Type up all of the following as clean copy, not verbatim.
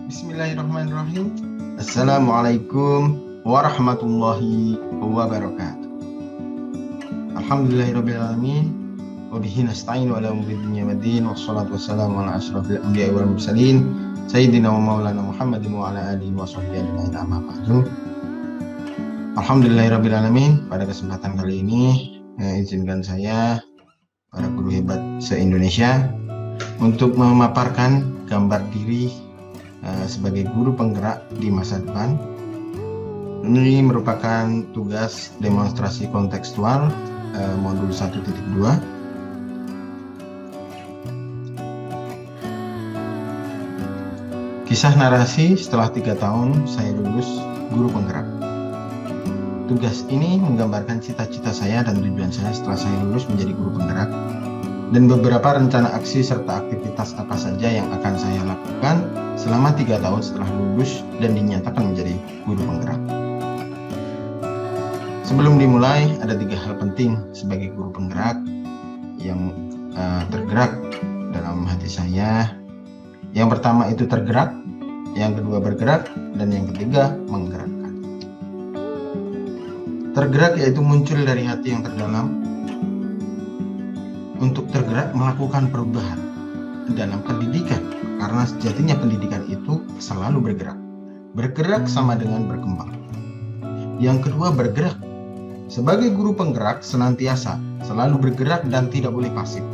Bismillahirrahmanirrahim. Assalamualaikum warahmatullahi wabarakatuh. Alhamdulillahirrabbilalamin. Wabihi nasta'in wa ala umuri dunya waddin. Wassalatu wassalamu ala ashrafil anbiya'i wal mursalin Sayyidina wa maulana Muhammadin wa ala alihi wa sahbihi ajma'in, amma ba'du. Alhamdulillahirrabbilalamin. Pada kesempatan kali ini izinkan saya, para guru hebat se-Indonesia, untuk memaparkan gambar diri sebagai guru penggerak di masa depan. Ini merupakan tugas demonstrasi kontekstual modul 1.2. Kisah narasi setelah 3 tahun saya lulus guru penggerak. Tugas ini menggambarkan cita-cita saya dan tujuan saya setelah saya lulus menjadi guru penggerak, dan beberapa rencana aksi serta aktivitas apa saja yang akan saya lakukan selama 3 tahun setelah lulus dan dinyatakan menjadi guru penggerak. Sebelum dimulai, ada 3 hal penting sebagai guru penggerak yang tergerak dalam hati saya. Yang pertama itu tergerak, yang kedua bergerak, dan yang ketiga menggerakkan. Tergerak yaitu muncul dari hati yang terdalam untuk tergerak melakukan perubahan dalam pendidikan, karena sejatinya pendidikan itu selalu bergerak. Bergerak sama dengan berkembang. Yang kedua bergerak. Sebagai guru penggerak senantiasa selalu bergerak dan tidak boleh pasif.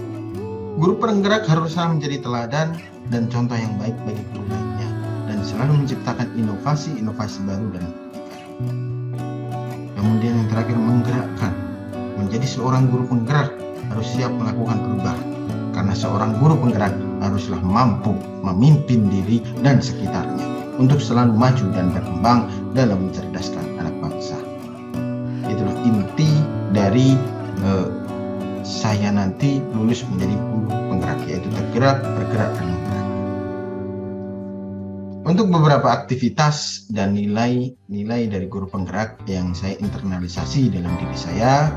Guru penggerak haruslah menjadi teladan dan contoh yang baik bagi guru lainnya, dan selalu menciptakan inovasi-inovasi baru dalam pendidikan. Kemudian yang terakhir menggerakkan. Menjadi seorang guru penggerak harus siap melakukan perubahan, karena seorang guru penggerak haruslah mampu memimpin diri dan sekitarnya untuk selalu maju dan berkembang dalam mencerdaskan anak bangsa. Itulah inti dari saya nanti lulus menjadi guru penggerak, yaitu tergerak, bergerak, dan menggerak. Untuk beberapa aktivitas dan nilai-nilai dari guru penggerak yang saya internalisasi dalam diri saya,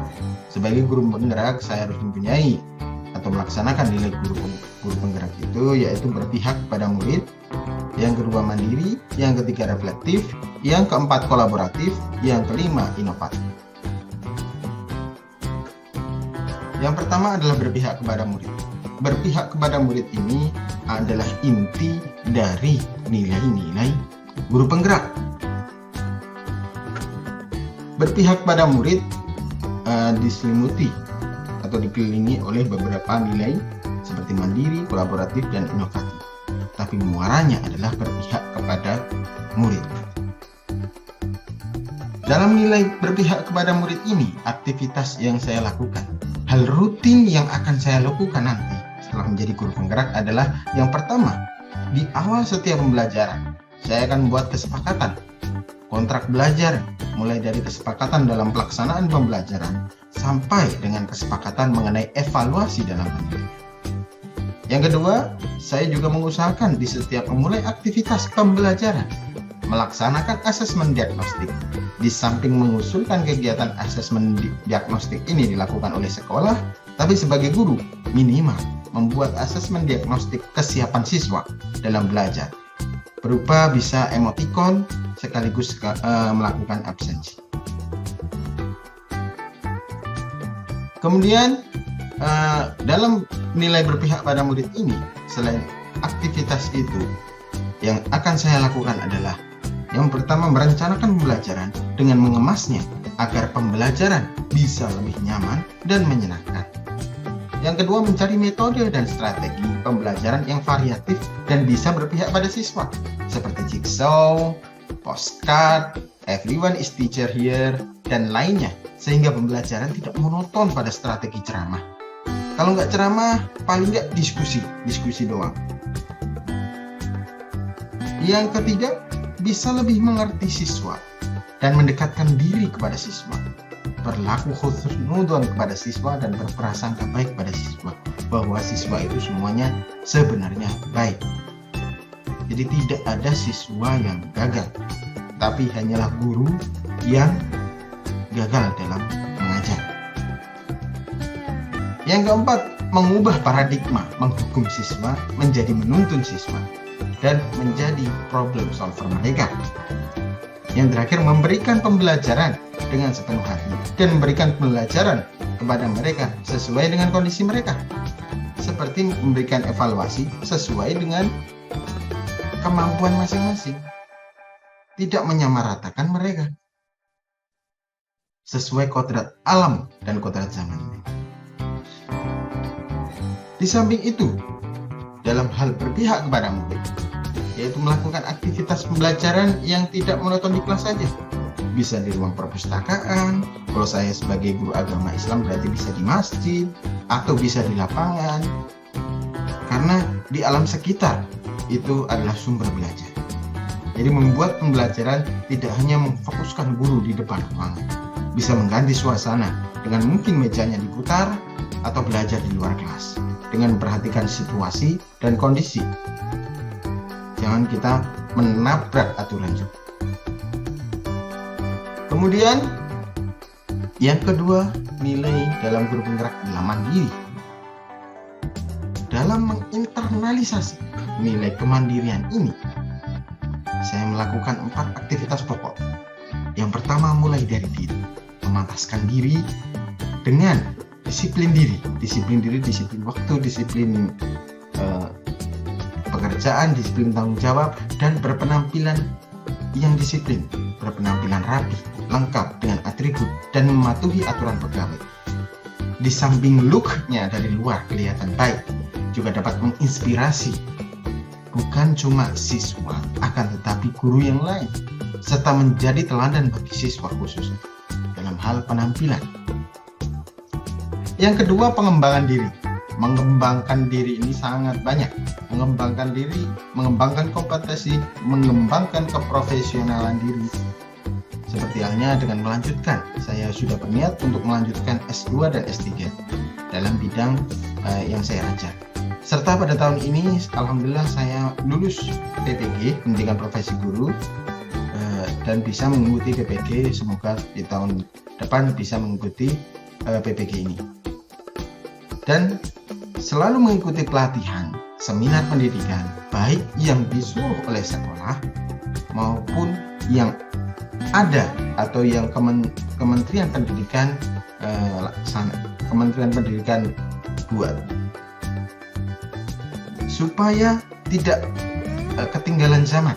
sebagai guru penggerak saya harus mempunyai atau melaksanakan nilai guru penggerak itu, yaitu berpihak pada murid, yang kedua mandiri, yang ketiga reflektif, yang keempat kolaboratif, yang kelima inovatif. Yang pertama adalah berpihak kepada murid. Berpihak kepada murid ini adalah inti dari nilai-nilai guru penggerak. Berpihak pada murid diselimuti atau dikelilingi oleh beberapa nilai seperti mandiri, kolaboratif, dan inovatif. Tapi muaranya adalah berpihak kepada murid. Dalam nilai berpihak kepada murid ini, aktivitas yang saya lakukan, hal rutin yang akan saya lakukan nanti setelah menjadi guru penggerak adalah yang pertama, di awal setiap pembelajaran, saya akan membuat kesepakatan, kontrak belajar, mulai dari kesepakatan dalam pelaksanaan pembelajaran sampai dengan kesepakatan mengenai evaluasi dalam pendidikan. Yang kedua, saya juga mengusahakan di setiap memulai aktivitas pembelajaran melaksanakan asesmen diagnostik. Di samping mengusulkan kegiatan asesmen diagnostik ini dilakukan oleh sekolah, tapi sebagai guru minimal membuat asesmen diagnostik kesiapan siswa dalam belajar, berupa bisa emotikon sekaligus melakukan absensi. Kemudian dalam nilai berpihak pada murid ini, selain aktivitas itu, yang akan saya lakukan adalah yang pertama, merencanakan pembelajaran dengan mengemasnya agar pembelajaran bisa lebih nyaman dan menyenangkan. Yang kedua, mencari metode dan strategi pembelajaran yang variatif dan bisa berpihak pada siswa, seperti jigsaw, postcard, everyone is teacher here, dan lainnya, sehingga pembelajaran tidak monoton pada strategi ceramah. Kalau nggak ceramah, paling nggak diskusi doang. Yang ketiga, bisa lebih mengerti siswa dan mendekatkan diri kepada siswa, berlaku husnuzon kepada siswa dan berprasangka baik pada siswa, bahwa siswa itu semuanya sebenarnya baik. Jadi tidak ada siswa yang gagal, tapi hanyalah guru yang gagal dalam mengajar. Yang keempat, mengubah paradigma menghukum siswa menjadi menuntun siswa. dan menjadi problem solver mereka. Yang terakhir, memberikan pembelajaran dengan sepenuh hati dan memberikan pembelajaran kepada mereka sesuai dengan kondisi mereka, seperti memberikan evaluasi sesuai dengan kemampuan masing-masing, tidak menyamaratakan mereka, sesuai kodrat alam dan kodrat zaman ini. Di samping itu, dalam hal berpihak kepada murid, yaitu melakukan aktivitas pembelajaran yang tidak monoton di kelas saja. Bisa di ruang perpustakaan, kalau saya sebagai guru agama Islam berarti bisa di masjid, atau bisa di lapangan. Karena di alam sekitar itu adalah sumber belajar. Jadi membuat pembelajaran tidak hanya memfokuskan guru di depan ruangan, bisa mengganti suasana dengan mungkin mejanya diputar atau belajar di luar kelas, dengan memperhatikan situasi dan kondisi. Jangan kita menabrak aturan juga. Kemudian yang kedua, nilai dalam guru penggerak adalah mandiri. Dalam menginternalisasi nilai kemandirian ini, saya melakukan 4 aktivitas pokok. Yang pertama, mulai dari diri, memantaskan diri dengan disiplin diri, disiplin waktu, disiplin pekerjaan, disiplin tanggung jawab, dan berpenampilan yang disiplin, berpenampilan rapi, lengkap dengan atribut, dan mematuhi aturan pegawai. Di samping look-nya dari luar kelihatan baik, juga dapat menginspirasi bukan cuma siswa, akan tetapi guru yang lain, serta menjadi teladan bagi siswa khusus dalam hal penampilan. Yang kedua, pengembangan diri. Mengembangkan diri ini sangat banyak. Mengembangkan diri, mengembangkan kompetensi, mengembangkan keprofesionalan diri. Seperti halnya dengan melanjutkan. Saya sudah berniat untuk melanjutkan S2 dan S3 dalam bidang yang saya ajar. Serta pada tahun ini, alhamdulillah saya lulus PPG, Pendidikan Profesi Guru, dan bisa mengikuti PPG. Semoga di tahun depan bisa mengikuti PPG ini. Dan selalu mengikuti pelatihan, seminar pendidikan, baik yang disuruh oleh sekolah maupun yang ada atau yang Kementerian Pendidikan Kementerian Pendidikan buat, supaya tidak ketinggalan zaman,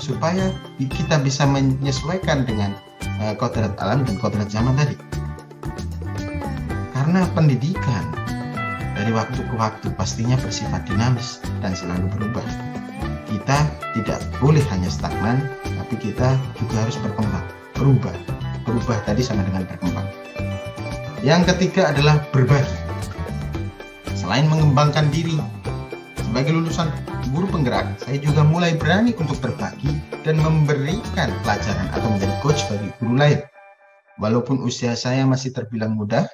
supaya kita bisa menyesuaikan dengan kodrat alam dan kodrat zaman tadi. Karena pendidikan dari waktu ke waktu pastinya bersifat dinamis dan selalu berubah. Kita tidak boleh hanya stagnan, tapi kita juga harus berkembang, berubah. Berubah tadi sama dengan berkembang. Yang ketiga adalah berbagi. Selain mengembangkan diri sebagai lulusan guru penggerak, saya juga mulai berani untuk berbagi dan memberikan pelajaran atau menjadi coach bagi guru lain. Walaupun usia saya masih terbilang muda,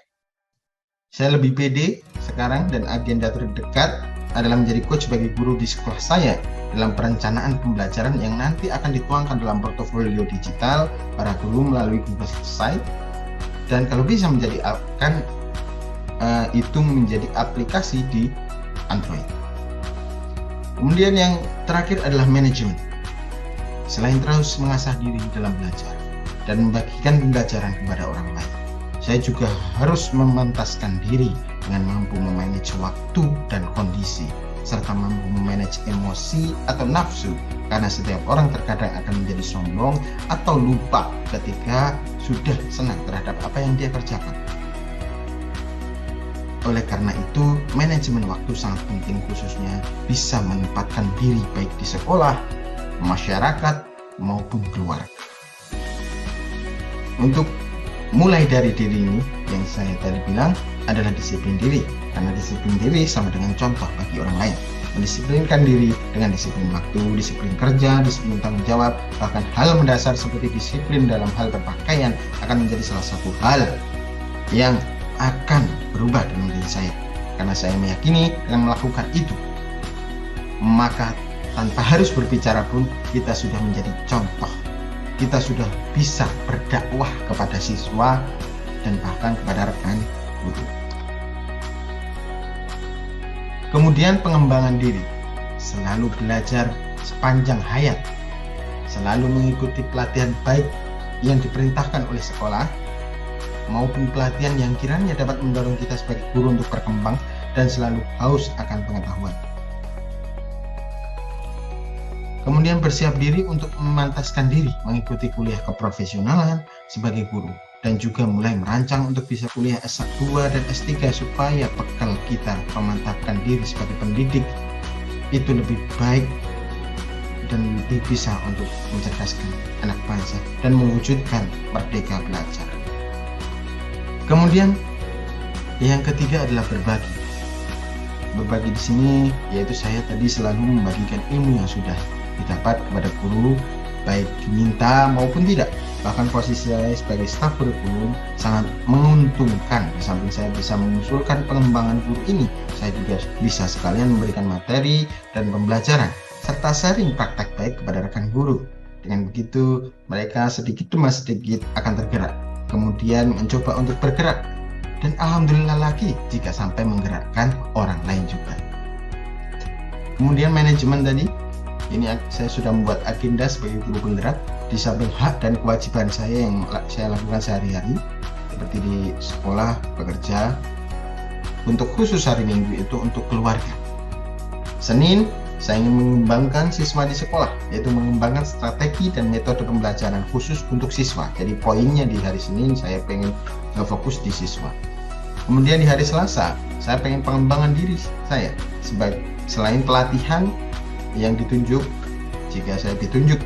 saya lebih pede sekarang, dan agenda terdekat adalah menjadi coach bagi guru di sekolah saya dalam perencanaan pembelajaran yang nanti akan dituangkan dalam portofolio digital para guru melalui Google Site, dan kalau bisa itu menjadi aplikasi di Android. Kemudian yang terakhir adalah manajemen. Selain terus mengasah diri dalam belajar dan membagikan pembelajaran kepada orang lain, saya juga harus memantaskan diri dengan mampu memanage waktu dan kondisi, serta mampu memanage emosi atau nafsu, karena setiap orang terkadang akan menjadi sombong atau lupa ketika sudah senang terhadap apa yang dia kerjakan. Oleh karena itu, manajemen waktu sangat penting, khususnya bisa menempatkan diri baik di sekolah, masyarakat, maupun keluarga. Untuk mulai dari diri ini, yang saya tadi bilang adalah disiplin diri, karena disiplin diri sama dengan contoh bagi orang lain. Mendisiplinkan diri dengan disiplin waktu, disiplin kerja, disiplin tanggung jawab, bahkan hal mendasar seperti disiplin dalam hal berpakaian akan menjadi salah satu hal yang akan berubah dalam diri saya. Karena saya meyakini dengan melakukan itu, maka tanpa harus berbicara pun kita sudah menjadi contoh. Kita sudah bisa berdakwah kepada siswa dan bahkan kepada rekan guru. Kemudian pengembangan diri, selalu belajar sepanjang hayat, selalu mengikuti pelatihan baik yang diperintahkan oleh sekolah maupun pelatihan yang kiranya dapat mendorong kita sebagai guru untuk berkembang dan selalu haus akan pengetahuan. Kemudian bersiap diri untuk memantaskan diri mengikuti kuliah keprofesionalan sebagai guru, dan juga mulai merancang untuk bisa kuliah S2 dan S3 supaya bekal kita memantapkan diri sebagai pendidik itu lebih baik dan lebih bisa untuk mencerdaskan anak bangsa dan mewujudkan merdeka belajar. Kemudian yang ketiga adalah berbagi. Berbagi di sini yaitu saya tadi selalu membagikan ilmu yang sudah didapat kepada guru, baik diminta maupun tidak. Bahkan posisi saya sebagai staf kurikulum sangat menguntungkan. Di samping saya bisa mengusulkan pengembangan guru ini, saya juga bisa sekalian memberikan materi dan pembelajaran serta sharing praktek baik kepada rekan guru. Dengan begitu, mereka sedikit demi sedikit akan tergerak, kemudian mencoba untuk bergerak, dan alhamdulillah lagi jika sampai menggerakkan orang lain juga. Kemudian manajemen tadi, ini saya sudah membuat agenda sebagai guru penggerak di samping hak dan kewajiban saya yang saya lakukan sehari-hari seperti di sekolah, bekerja. Untuk khusus hari Minggu itu untuk keluarga. Senin, saya ingin mengembangkan siswa di sekolah, yaitu mengembangkan strategi dan metode pembelajaran khusus untuk siswa. Jadi poinnya di hari Senin saya pengen fokus di siswa. Kemudian di hari Selasa, saya pengen pengembangan diri saya selain pelatihan yang ditunjuk. Jika saya ditunjuk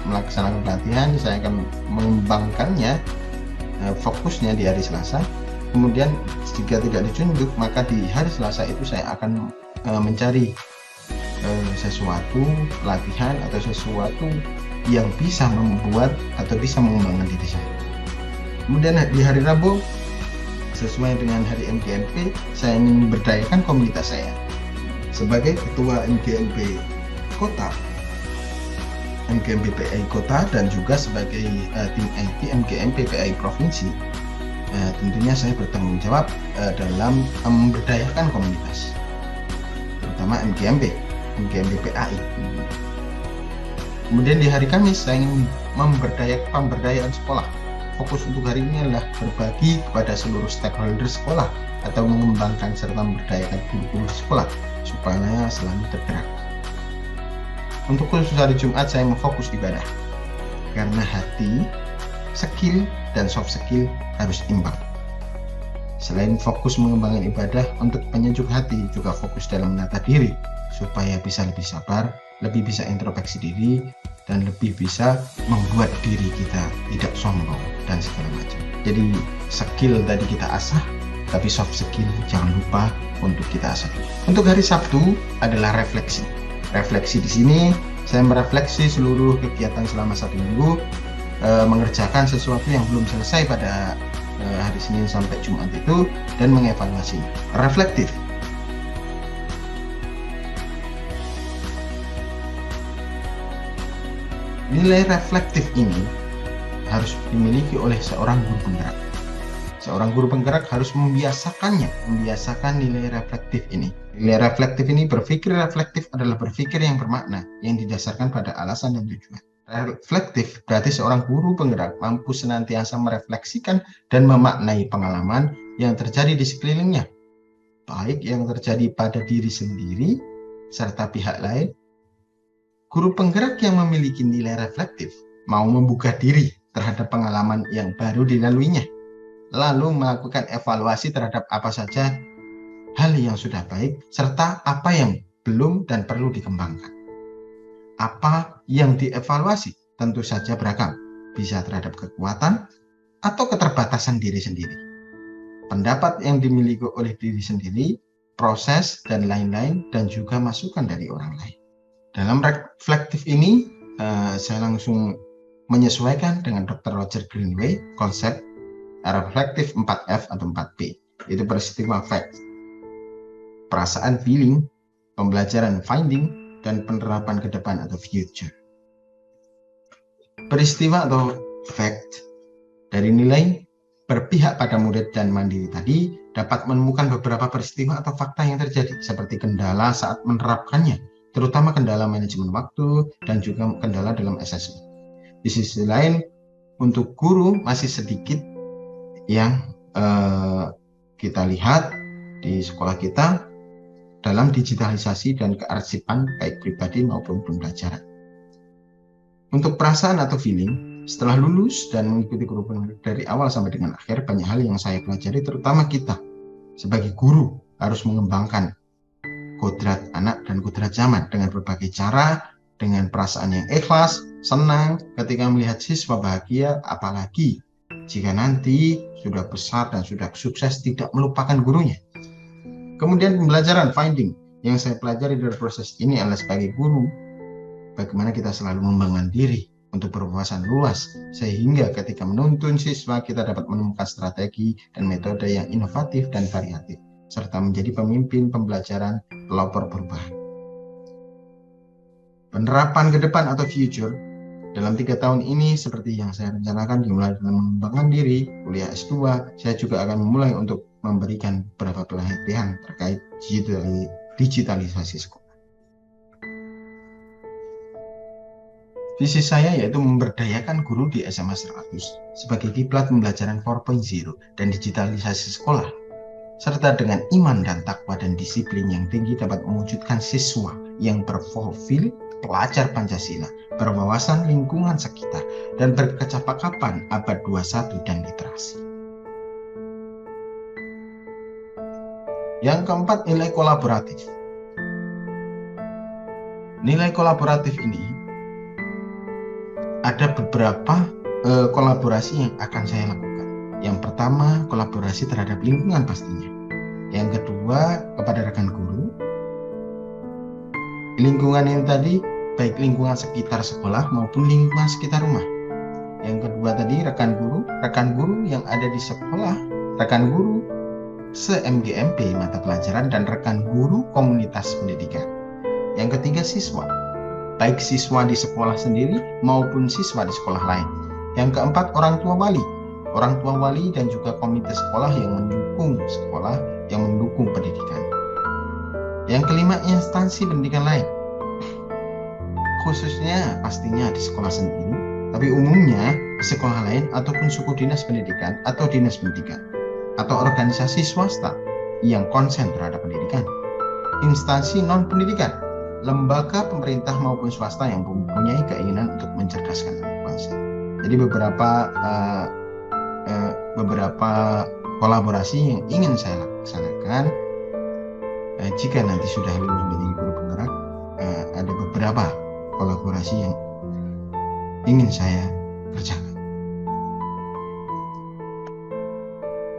melaksanakan pelatihan, saya akan mengembangkannya fokusnya di hari Selasa. Kemudian jika tidak ditunjuk, maka di hari Selasa itu saya akan mencari sesuatu pelatihan atau sesuatu yang bisa membuat atau bisa mengembangkan diri saya. Kemudian di hari Rabu, sesuai dengan hari MGMP, saya ingin memberdayakan komunitas saya. Sebagai ketua MGMP Kota, MGMP PAI Kota, dan juga sebagai tim IT MGMP PAI Provinsi, tentunya saya bertanggung jawab dalam memberdayakan komunitas, terutama MGMP PAI. Kemudian di hari Kamis saya ingin pemberdayaan sekolah. Fokus untuk hari ini adalah berbagi kepada seluruh stakeholder sekolah atau mengembangkan serta memberdayakan guru-guru sekolah supaya selalu tergerak. Untuk khusus hari Jumat saya memfokus ibadah, karena hati, skill, dan soft skill harus imbang. Selain fokus mengembangkan ibadah, untuk penyejuk hati juga fokus dalam menata diri supaya bisa lebih sabar, lebih bisa introspeksi diri, dan lebih bisa membuat diri kita tidak sombong dan segala macam. Jadi skill tadi kita asah, tapi soft skill jangan lupa untuk kita asah. Untuk hari Sabtu adalah refleksi. Refleksi di sini saya merefleksi seluruh kegiatan selama 1 minggu, mengerjakan sesuatu yang belum selesai pada hari Senin sampai Jumat itu, dan mengevaluasi. Reflektif. Nilai reflektif ini harus dimiliki oleh seorang guru penggerak. Seorang guru penggerak harus membiasakan nilai reflektif ini. Nilai reflektif ini, berpikir reflektif adalah berpikir yang bermakna, yang didasarkan pada alasan dan tujuan. Reflektif berarti seorang guru penggerak mampu senantiasa merefleksikan dan memaknai pengalaman yang terjadi di sekelilingnya, baik yang terjadi pada diri sendiri serta pihak lain. Guru penggerak yang memiliki nilai reflektif mau membuka diri terhadap pengalaman yang baru dilaluinya, lalu melakukan evaluasi terhadap apa saja hal yang sudah baik serta apa yang belum dan perlu dikembangkan. Apa yang dievaluasi tentu saja beragam, bisa terhadap kekuatan atau keterbatasan diri sendiri, pendapat yang dimiliki oleh diri sendiri, proses dan lain-lain, dan juga masukan dari orang lain. Dalam reflektif ini, saya langsung menyesuaikan dengan Dr. Roger Greenway konsep reflektif 4F atau 4P. Itu peristiwa fact, perasaan feeling, pembelajaran finding, dan penerapan ke depan atau future. Peristiwa atau fact dari nilai berpihak pada murid dan mandiri tadi dapat menemukan beberapa peristiwa atau fakta yang terjadi seperti kendala saat menerapkannya, terutama kendala manajemen waktu dan juga kendala dalam asesmen. Di sisi lain, untuk guru masih sedikit yang kita lihat di sekolah kita dalam digitalisasi dan kearsipan baik pribadi maupun pembelajaran. Untuk perasaan atau feeling, setelah lulus dan mengikuti guru dari awal sampai dengan akhir, banyak hal yang saya pelajari, terutama kita sebagai guru harus mengembangkan kodrat anak dan kodrat zaman dengan berbagai cara, dengan perasaan yang ikhlas, senang ketika melihat siswa bahagia, apalagi jika nanti sudah besar dan sudah sukses tidak melupakan gurunya. Kemudian pembelajaran finding yang saya pelajari dari proses ini adalah sebagai guru, bagaimana kita selalu membangun diri untuk berwawasan luas, sehingga ketika menuntun siswa kita dapat menemukan strategi dan metode yang inovatif dan variatif, serta menjadi pemimpin pembelajaran pelopor perubahan. Penerapan ke depan atau future dalam 3 tahun ini seperti yang saya rencanakan, dimulai dengan mengembangkan diri, kuliah S2, saya juga akan memulai untuk memberikan beberapa pelatihan terkait digitalisasi sekolah. Visi saya yaitu memberdayakan guru di SMA 100 sebagai kiblat pembelajaran 4.0 dan digitalisasi sekolah, serta dengan iman dan takwa dan disiplin yang tinggi dapat mewujudkan siswa yang berprofil pelajar Pancasila, berwawasan lingkungan sekitar, dan berkecakapan abad 21 dan literasi. Yang keempat, nilai kolaboratif. Nilai kolaboratif ini ada beberapa kolaborasi yang akan saya lakukan. Yang pertama, kolaborasi terhadap lingkungan pastinya. Yang kedua, kepada rekan guru. Lingkungan yang tadi, baik lingkungan sekitar sekolah maupun lingkungan sekitar rumah. Yang kedua tadi, rekan guru yang ada di sekolah, rekan guru se-MGMP mata pelajaran, dan rekan guru komunitas pendidikan. Yang ketiga, siswa, baik siswa di sekolah sendiri maupun siswa di sekolah lain. Yang keempat, orang tua wali dan juga komunitas sekolah yang mendukung pendidikan. Yang kelima, instansi pendidikan lain, khususnya pastinya di sekolah sendiri, tapi umumnya di sekolah lain ataupun suku dinas pendidikan atau dinas pendidikan atau organisasi swasta yang konsen terhadap pendidikan. Instansi non-pendidikan, lembaga pemerintah maupun swasta yang mempunyai keinginan untuk mencerdaskan anak bangsa. Jadi beberapa kolaborasi yang ingin saya laksanakan jika nanti sudah lulus menjadi guru penggerak, ada beberapa kolaborasi yang ingin saya kerjakan.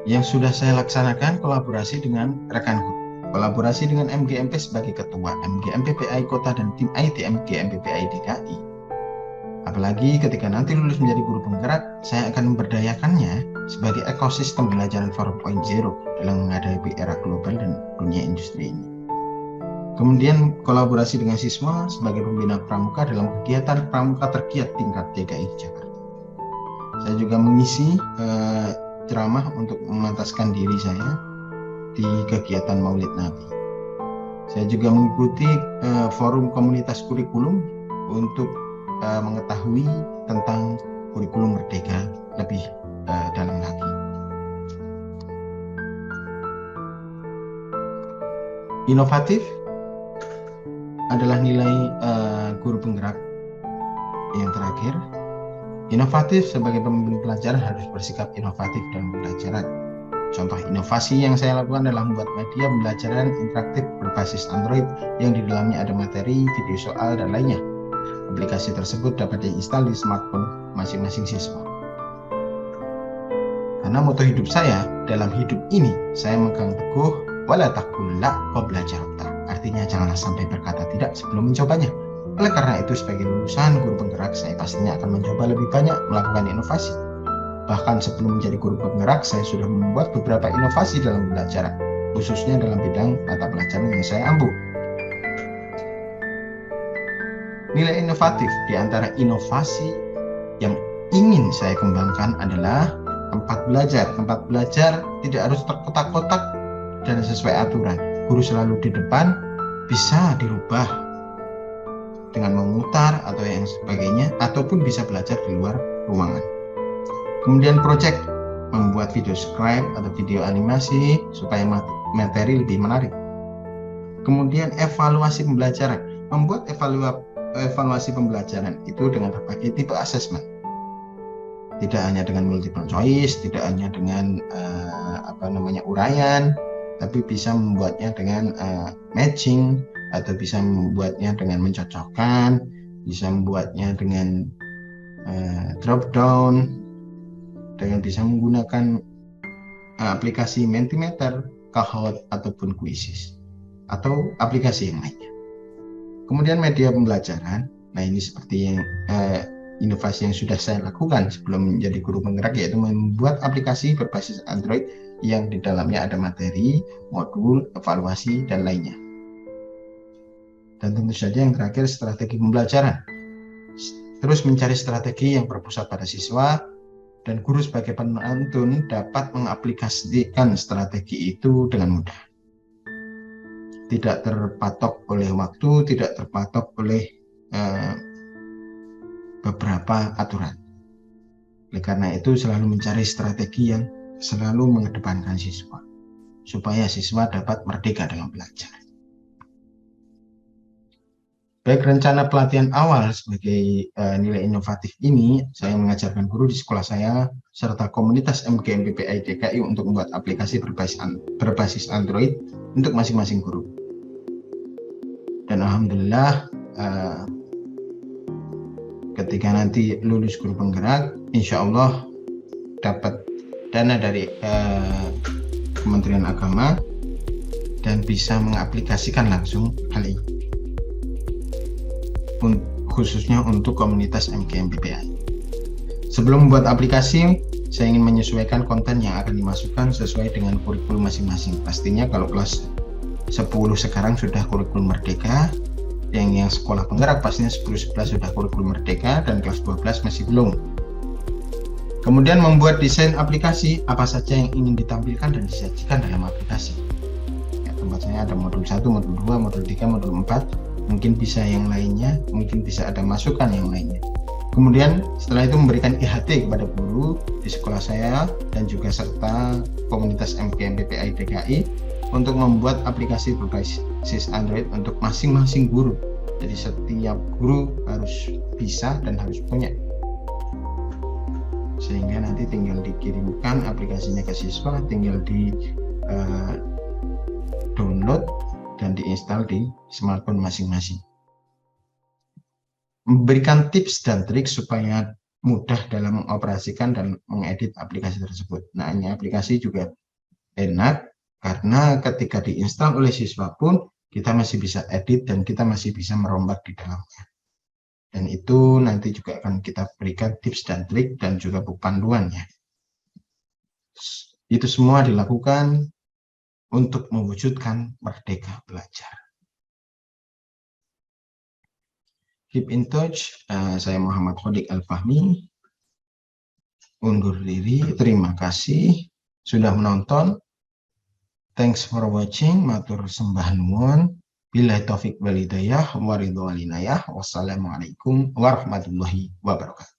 Yang sudah saya laksanakan kolaborasi dengan rekan guru, kolaborasi dengan MGMP sebagai ketua MGMPPI Kota dan tim IT MGMPPI DKI. Apalagi ketika nanti lulus menjadi guru penggerak, saya akan memberdayakannya sebagai ekosistem pembelajaran 4.0 dalam menghadapi era global dan dunia industri ini. Kemudian kolaborasi dengan siswa sebagai pembina pramuka dalam kegiatan pramuka tergiat tingkat DKI Jakarta. Saya juga mengisi ceramah untuk memantaskan diri saya di kegiatan Maulid Nabi. Saya juga mengikuti forum komunitas kurikulum untuk mengetahui tentang kurikulum merdeka lebih dalam lagi. Inovatif adalah nilai guru penggerak yang terakhir. Inovatif sebagai pemimpin pelajaran harus bersikap inovatif dalam pembelajaran. Contoh inovasi yang saya lakukan adalah membuat media pembelajaran interaktif berbasis Android yang di dalamnya ada materi, video soal, dan lainnya. Aplikasi tersebut dapat diinstal di smartphone masing-masing siswa. Karena moto hidup saya dalam hidup ini, saya memegang teguh wala taqul la qabla jarabta. Artinya janganlah sampai berkata tidak sebelum mencobanya. Oleh karena itu, sebagai lulusan guru penggerak, saya pastinya akan mencoba lebih banyak melakukan inovasi. Bahkan sebelum menjadi guru penggerak, saya sudah membuat beberapa inovasi dalam pembelajaran, khususnya dalam bidang mata pelajaran yang saya ampu. Nilai inovatif di antara inovasi yang ingin saya kembangkan adalah tempat belajar. Tempat belajar tidak harus terkotak-kotak dan sesuai aturan. Guru selalu di depan, bisa dirubah dengan memutar atau yang sebagainya, ataupun bisa belajar di luar ruangan. Kemudian project, membuat video scribe atau video animasi supaya materi lebih menarik. Kemudian evaluasi pembelajaran, membuat evaluasi pembelajaran itu dengan berbagai tipe assessment. Tidak hanya dengan multiple choice, tidak hanya dengan uraian, tapi bisa membuatnya dengan matching, atau bisa membuatnya dengan mencocokkan, bisa membuatnya dengan drop down, dengan bisa menggunakan aplikasi Mentimeter, Kahoot, ataupun Quizzes, atau aplikasi yang lainnya. Kemudian media pembelajaran, nah ini seperti yang inovasi yang sudah saya lakukan sebelum menjadi guru penggerak, yaitu membuat aplikasi berbasis Android yang di dalamnya ada materi, modul, evaluasi, dan lainnya. Dan tentu saja yang terakhir, strategi pembelajaran. Terus mencari strategi yang berpusat pada siswa, dan guru sebagai penuntun dapat mengaplikasikan strategi itu dengan mudah. Tidak terpatok oleh waktu, tidak terpatok oleh beberapa aturan. Oleh karena itu selalu mencari strategi yang selalu mengedepankan siswa, supaya siswa dapat merdeka dalam belajar. Baik, rencana pelatihan awal sebagai nilai inovatif ini, saya mengajarkan guru di sekolah saya serta komunitas MGMPPI DKI untuk membuat aplikasi berbasis Android untuk masing-masing guru. Dan alhamdulillah ketika nanti lulus guru penggerak, insya Allah dapat dana dari Kementerian Agama dan bisa mengaplikasikan langsung hal ini, khususnya untuk komunitas MGMPPI. Sebelum membuat aplikasi, saya ingin menyesuaikan konten yang akan dimasukkan sesuai dengan kurikulum masing-masing. Pastinya kalau kelas 10 sekarang sudah kurikulum merdeka, yang sekolah penggerak pastinya 10-11 sudah kurikulum merdeka, dan kelas 12 masih belum. Kemudian membuat desain aplikasi, apa saja yang ingin ditampilkan dan disajikan dalam aplikasi. Ya, tempat saya ada modul 1, modul 2, modul 3, modul 4, mungkin bisa yang lainnya, mungkin bisa ada masukan yang lainnya. Kemudian setelah itu memberikan IHT kepada guru di sekolah saya dan juga serta komunitas MGMPPI DKI untuk membuat aplikasi berbasis Android untuk masing-masing guru. Jadi setiap guru harus bisa dan harus punya, sehingga nanti tinggal dikirimkan aplikasinya ke siswa, tinggal di download dan diinstal di smartphone masing-masing. Memberikan tips dan trik supaya mudah dalam mengoperasikan dan mengedit aplikasi tersebut. Nah, ini aplikasi juga enak karena ketika diinstal oleh siswa pun kita masih bisa edit dan kita masih bisa merombak di dalamnya. Dan itu nanti juga akan kita berikan tips dan trik dan juga buku panduannya. Itu semua dilakukan untuk mewujudkan merdeka belajar. Keep in touch. Saya Muhammad Khodik Al-Fahmi. Undur diri. Terima kasih sudah menonton. Thanks for watching. Matur sembah nuwun. Billahi taufik wal hidayah. Wassalamualaikum warahmatullahi wabarakatuh.